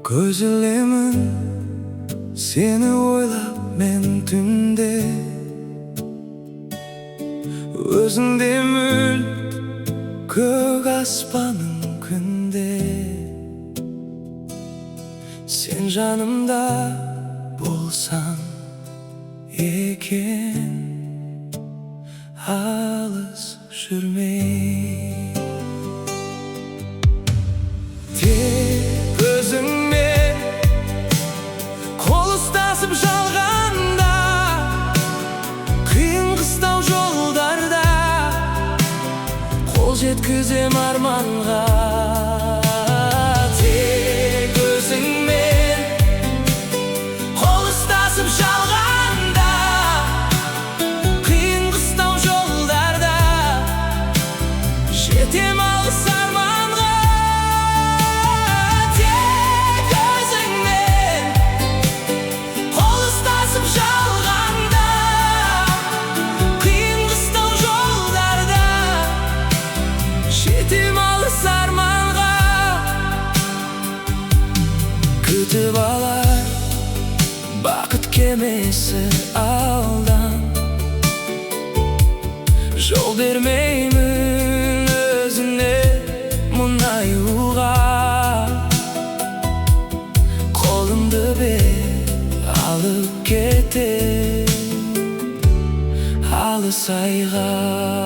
Көз ілемін сені ойлап мен түнде, өзіңде мүлт көк аспаның күнде. Сен жанымда болсаң екен, алыс жүрмей. Тек өзіңмен қол ұстасып жалғанда, қиын қыстау жолдарда қол жеткізем арманға. Тек өзіңмен қол ұстасып жалғанда, қиын қыстау жолдарда жетем алыс арманға. Тек өзіңмен қол ұстасып жалғанда, қиын қыстау жолдарда жетем алыс арманға. Күтіп алар бақыт кемесі алдан, жол бермеймін өзіне мұңаюға. Қолымды бер, алып кетем алыс айға.